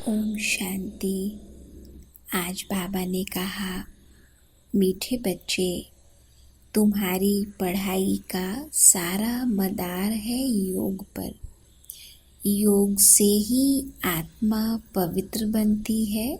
ओम शांति। आज बाबा ने कहा, मीठे बच्चे, तुम्हारी पढ़ाई का सारा मदार है योग पर। योग से ही आत्मा पवित्र बनती है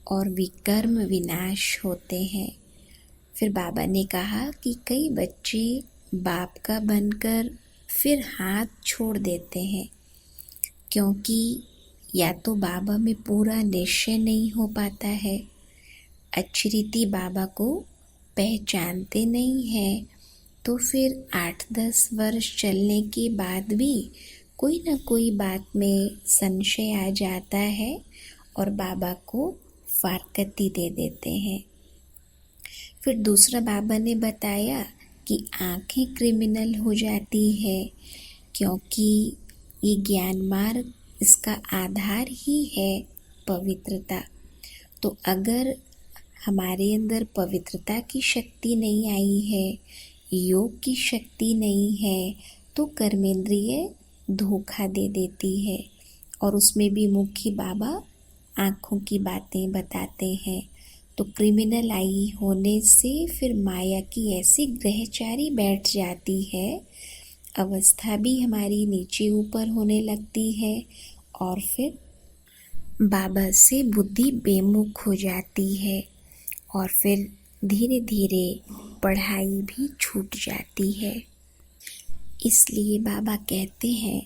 और विकर्म विनाश होते हैं। फिर बाबा ने कहा कि कई बच्चे बाप का बनकर फिर हाथ छोड़ देते हैं, क्योंकि या तो बाबा में पूरा निश्चय नहीं हो पाता है, अच्छी रीति बाबा को पहचानते नहीं हैं, तो फिर 8-10 वर्ष चलने के बाद भी कोई न कोई बात में संशय आ जाता है और बाबा को फारकती दे देते हैं। फिर दूसरा बाबा ने बताया कि आँखें क्रिमिनल हो जाती है, क्योंकि ये ज्ञान मार्ग इसका आधार ही है पवित्रता। तो अगर हमारे अंदर पवित्रता की शक्ति नहीं आई है, योग की शक्ति नहीं है, तो कर्मेंद्रिय धोखा दे देती है। और उसमें भी मुख्य बाबा आँखों की बातें बताते हैं। तो क्रिमिनल आई होने से फिर माया की ऐसी ग्रहचारी बैठ जाती है, अवस्था भी हमारी नीचे ऊपर होने लगती है और फिर बाबा से बुद्धि बेमुख हो जाती है और फिर धीरे धीरे पढ़ाई भी छूट जाती है। इसलिए बाबा कहते हैं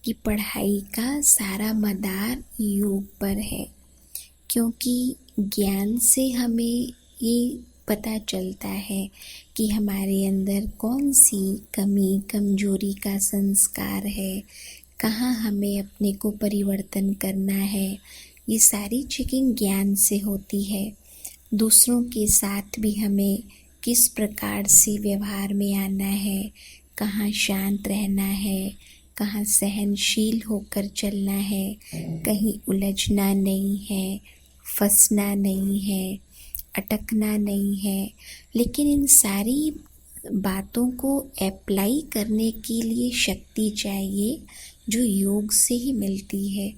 कि पढ़ाई का सारा मदार योग पर है, क्योंकि ज्ञान से हमें ये पता चलता है कि हमारे अंदर कौन सी कमी कमजोरी का संस्कार है, कहाँ हमें अपने को परिवर्तन करना है। ये सारी चेकिंग ज्ञान से होती है। दूसरों के साथ भी हमें किस प्रकार से व्यवहार में आना है, कहाँ शांत रहना है, कहाँ सहनशील होकर चलना है, कहीं उलझना नहीं है, फंसना नहीं है, अटकना नहीं है। लेकिन इन सारी बातों को अप्लाई करने के लिए शक्ति चाहिए, जो योग से ही मिलती है।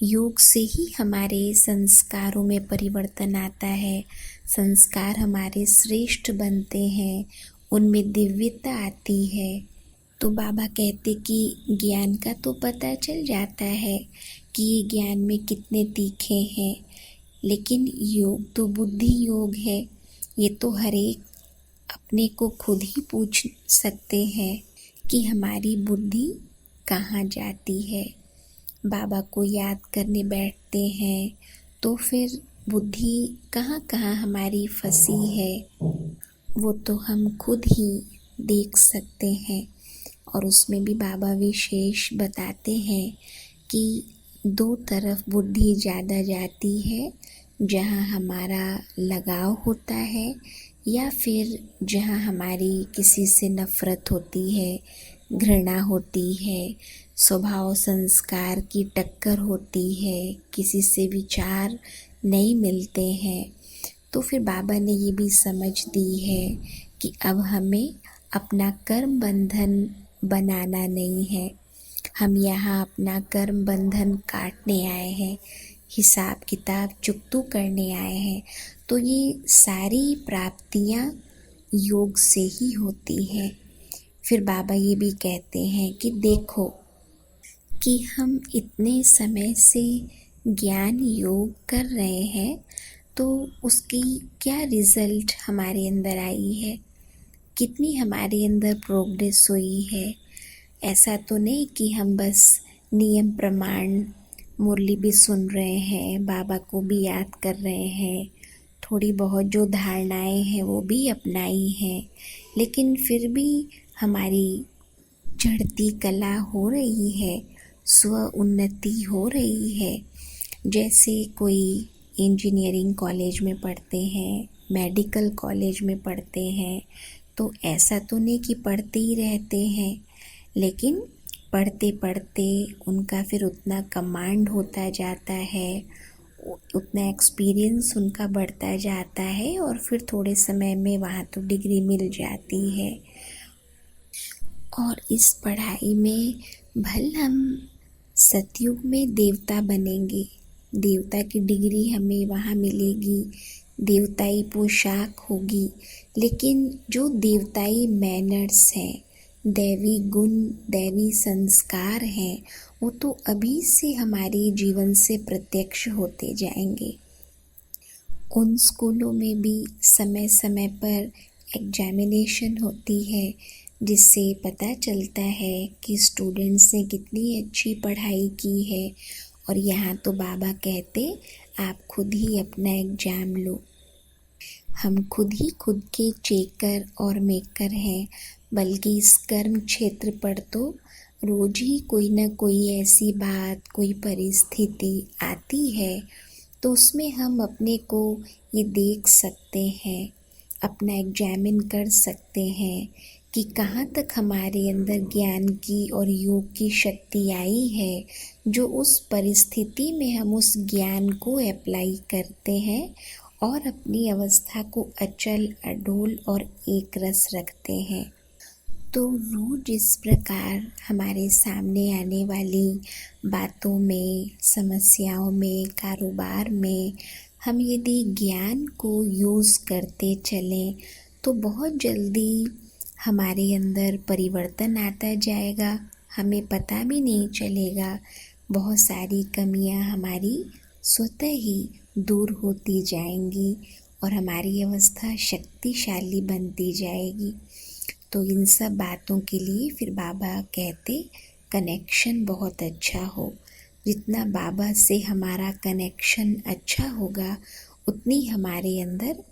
योग से ही हमारे संस्कारों में परिवर्तन आता है, संस्कार हमारे श्रेष्ठ बनते हैं, उनमें दिव्यता आती है। तो बाबा कहते कि ज्ञान का तो पता चल जाता है कि ये ज्ञान में कितने तीखे हैं, लेकिन योग तो बुद्धि योग है। ये तो हर एक अपने को खुद ही पूछ सकते हैं कि हमारी बुद्धि कहाँ जाती है। बाबा को याद करने बैठते हैं तो फिर बुद्धि कहाँ कहाँ हमारी फंसी है, वो तो हम खुद ही देख सकते हैं। और उसमें भी बाबा विशेष बताते हैं कि दो तरफ बुद्धि ज़्यादा जाती है, जहाँ हमारा लगाव होता है या फिर जहाँ हमारी किसी से नफ़रत होती है, घृणा होती है, स्वभाव संस्कार की टक्कर होती है, किसी से विचार नहीं मिलते हैं। तो फिर बाबा ने ये भी समझ दी है कि अब हमें अपना कर्म बंधन बनाना नहीं है। हम यहाँ अपना कर्म बंधन काटने आए हैं, हिसाब किताब चुकतू करने आए हैं। तो ये सारी प्राप्तियाँ योग से ही होती हैं। फिर बाबा ये भी कहते हैं कि देखो कि हम इतने समय से ज्ञान योग कर रहे हैं, तो उसकी क्या रिज़ल्ट हमारे अंदर आई है, कितनी हमारे अंदर प्रोग्रेस हुई है। ऐसा तो नहीं कि हम बस नियम प्रमाण मुरली भी सुन रहे हैं, बाबा को भी याद कर रहे हैं, थोड़ी बहुत जो धारणाएं हैं वो भी अपनाई हैं, लेकिन फिर भी हमारी चढ़ती कला हो रही है, स्व उन्नति हो रही है। जैसे कोई इंजीनियरिंग कॉलेज में पढ़ते हैं, मेडिकल कॉलेज में पढ़ते हैं, तो ऐसा तो नहीं कि पढ़ते ही रहते हैं, लेकिन पढ़ते पढ़ते उनका फिर उतना कमांड होता जाता है, उतना एक्सपीरियंस उनका बढ़ता जाता है और फिर थोड़े समय में वहाँ तो डिग्री मिल जाती है। और इस पढ़ाई में भले हम सतयुग में देवता बनेंगे, देवता की डिग्री हमें वहाँ मिलेगी, देवताई पोशाक होगी, लेकिन जो देवताई मैनर्स हैं, दैवी गुण, दैवी संस्कार हैं, वो तो अभी से हमारे जीवन से प्रत्यक्ष होते जाएंगे। उन स्कूलों में भी समय समय पर एग्जामिनेशन होती है, जिससे पता चलता है कि स्टूडेंट्स ने कितनी अच्छी पढ़ाई की है। और यहाँ तो बाबा कहते आप खुद ही अपना एग्ज़ाम लो। हम खुद ही खुद के चेकर और मेकर हैं, बल्कि इस कर्म क्षेत्र पर तो रोज ही कोई ना कोई ऐसी बात, कोई परिस्थिति आती है, तो उसमें हम अपने को ये देख सकते हैं, अपना एग्जामिन कर सकते हैं कि कहाँ तक हमारे अंदर ज्ञान की और योग की शक्ति आई है, जो उस परिस्थिति में हम उस ज्ञान को अप्लाई करते हैं और अपनी अवस्था को अचल, अडोल और एक रस रखते हैं। तो रोज इस प्रकार हमारे सामने आने वाली बातों में, समस्याओं में, कारोबार में हम यदि ज्ञान को यूज़ करते चलें तो बहुत जल्दी हमारे अंदर परिवर्तन आता जाएगा, हमें पता भी नहीं चलेगा। बहुत सारी कमियां हमारी स्वतः ही दूर होती जाएंगी और हमारी अवस्था शक्तिशाली बनती जाएगी। तो इन सब बातों के लिए फिर बाबा कहते कनेक्शन बहुत अच्छा हो। जितना बाबा से हमारा कनेक्शन अच्छा होगा, उतनी हमारे अंदर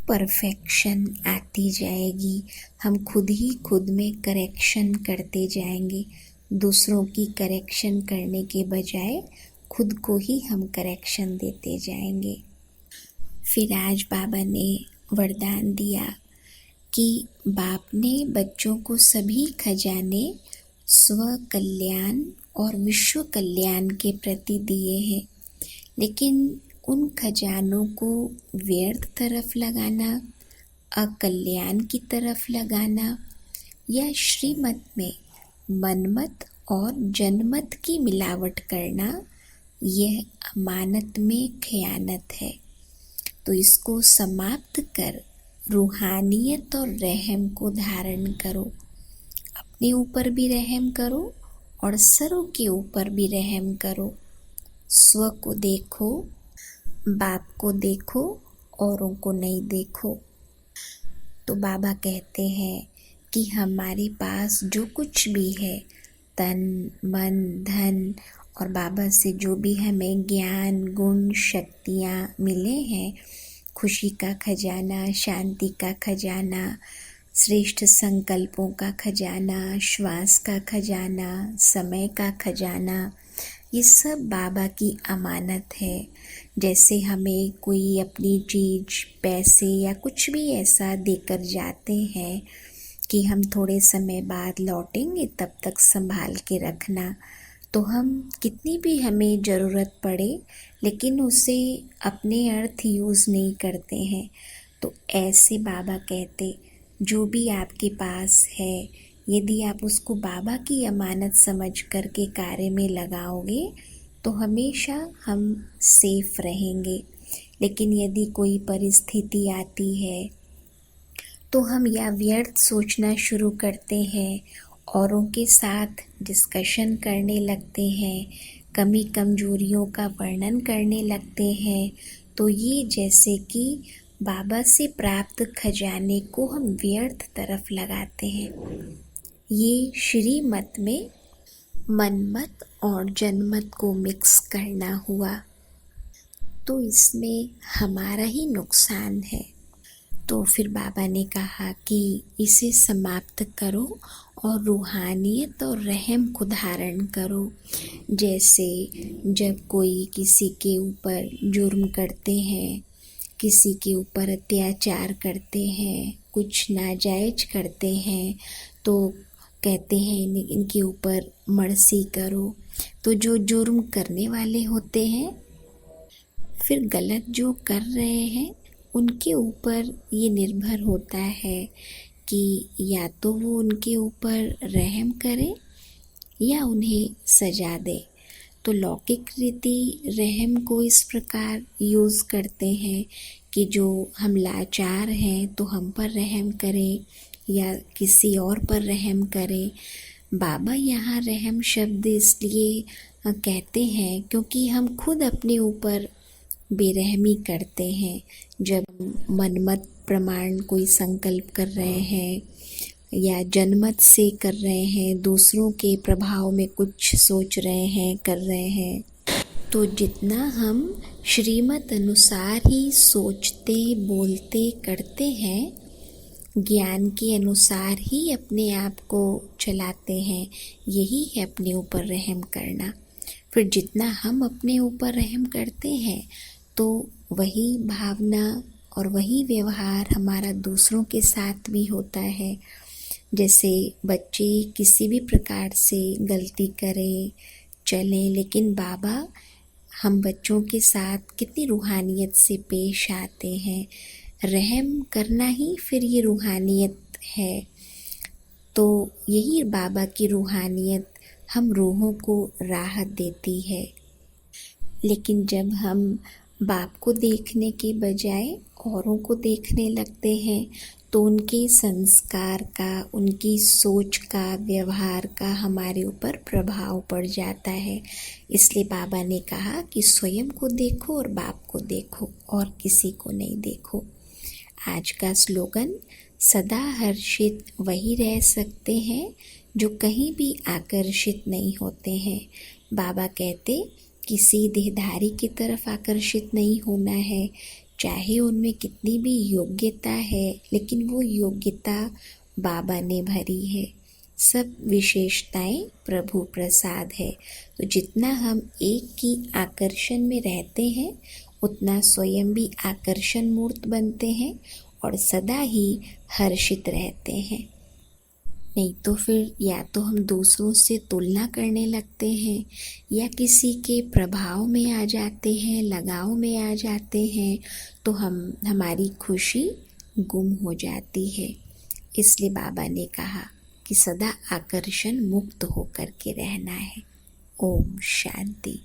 परफेक्शन आती जाएगी। हम खुद ही खुद में करेक्शन करते जाएंगे। दूसरों की करेक्शन करने के बजाय खुद को ही हम करेक्शन देते जाएंगे। फिर आज बाबा ने वरदान दिया कि बाप ने बच्चों को सभी खजाने स्व कल्याण और विश्व कल्याण के प्रति दिए हैं, लेकिन उन खजानों को व्यर्थ तरफ लगाना, अकल्याण की तरफ लगाना या श्रीमत में मनमत और जनमत की मिलावट करना, यह अमानत में खयानत है। तो इसको समाप्त कर रूहानियत और रहम को धारण करो। अपने ऊपर भी रहम करो और सरों के ऊपर भी रहम करो। स्व को देखो, बाप को देखो, औरों को नहीं देखो। तो बाबा कहते हैं कि हमारे पास जो कुछ भी है, तन, मन, धन और बाबा से जो भी हमें ज्ञान, गुण, शक्तियाँ मिले हैं, खुशी का खजाना, शांति का खजाना, श्रेष्ठ संकल्पों का खजाना, श्वास का खजाना, समय का खजाना, ये सब बाबा की अमानत है। जैसे हमें कोई अपनी चीज़, पैसे या कुछ भी ऐसा देकर जाते हैं कि हम थोड़े समय बाद लौटेंगे, तब तक संभाल के रखना। तो हम कितनी भी हमें ज़रूरत पड़े, लेकिन उसे अपने अर्थ यूज़ नहीं करते हैं। तो ऐसे बाबा कहते जो भी आपके पास है, यदि आप उसको बाबा की अमानत समझ कर के कार्य में लगाओगे तो हमेशा हम सेफ रहेंगे। लेकिन यदि कोई परिस्थिति आती है तो हम या व्यर्थ सोचना शुरू करते हैं, औरों के साथ डिस्कशन करने लगते हैं, कमी कमजोरियों का वर्णन करने लगते हैं, तो ये जैसे कि बाबा से प्राप्त खजाने को हम व्यर्थ तरफ लगाते हैं। ये श्रीमत में मनमत और जनमत को मिक्स करना हुआ, तो इसमें हमारा ही नुकसान है। तो फिर बाबा ने कहा कि इसे समाप्त करो और रूहानियत और रहम को धारण करो। जैसे जब कोई किसी के ऊपर जुर्म करते हैं, किसी के ऊपर अत्याचार करते हैं, कुछ नाजायज करते हैं, तो कहते हैं इनके ऊपर मर्सी करो। तो जो जुर्म करने वाले होते हैं, फिर गलत जो कर रहे हैं, उनके ऊपर ये निर्भर होता है कि या तो वो उनके ऊपर रहम करे या उन्हें सजा दे। तो लौकिक रीति रहम को इस प्रकार यूज़ करते हैं कि जो हम लाचार हैं तो हम पर रहम करें या किसी और पर रहम करें। बाबा यहाँ रहम शब्द इसलिए कहते हैं क्योंकि हम खुद अपने ऊपर बेरहमी करते हैं। जब मनमत प्रमाण कोई संकल्प कर रहे हैं या जनमत से कर रहे हैं, दूसरों के प्रभाव में कुछ सोच रहे हैं, कर रहे हैं, तो जितना हम श्रीमत अनुसार ही सोचते, बोलते, करते हैं, ज्ञान के अनुसार ही अपने आप को चलाते हैं, यही है अपने ऊपर रहम करना। फिर जितना हम अपने ऊपर रहम करते हैं तो वही भावना और वही व्यवहार हमारा दूसरों के साथ भी होता है। जैसे बच्चे किसी भी प्रकार से गलती करें, चलें, लेकिन बाबा हम बच्चों के साथ कितनी रूहानियत से पेश आते हैं। रहम करना ही फिर ये रूहानियत है। तो यही बाबा की रूहानियत हम रूहों को राहत देती है। लेकिन जब हम बाप को देखने के बजाय औरों को देखने लगते हैं तो उनके संस्कार का, उनकी सोच का, व्यवहार का हमारे ऊपर प्रभाव पड़ जाता है। इसलिए बाबा ने कहा कि स्वयं को देखो और बाप को देखो और किसी को नहीं देखो। आज का स्लोगन, सदा हर्षित वही रह सकते हैं जो कहीं भी आकर्षित नहीं होते हैं। बाबा कहते किसी देहधारी की तरफ आकर्षित नहीं होना है, चाहे उनमें कितनी भी योग्यता है, लेकिन वो योग्यता बाबा ने भरी है। सब विशेषताएं प्रभु प्रसाद है। तो जितना हम एक की आकर्षण में रहते हैं उतना स्वयं भी आकर्षण मूर्त बनते हैं और सदा ही हर्षित रहते हैं। नहीं तो फिर या तो हम दूसरों से तुलना करने लगते हैं या किसी के प्रभाव में आ जाते हैं, लगाव में आ जाते हैं, तो हमारी खुशी गुम हो जाती है। इसलिए बाबा ने कहा कि सदा आकर्षण मुक्त होकर के रहना है। ओम शांति।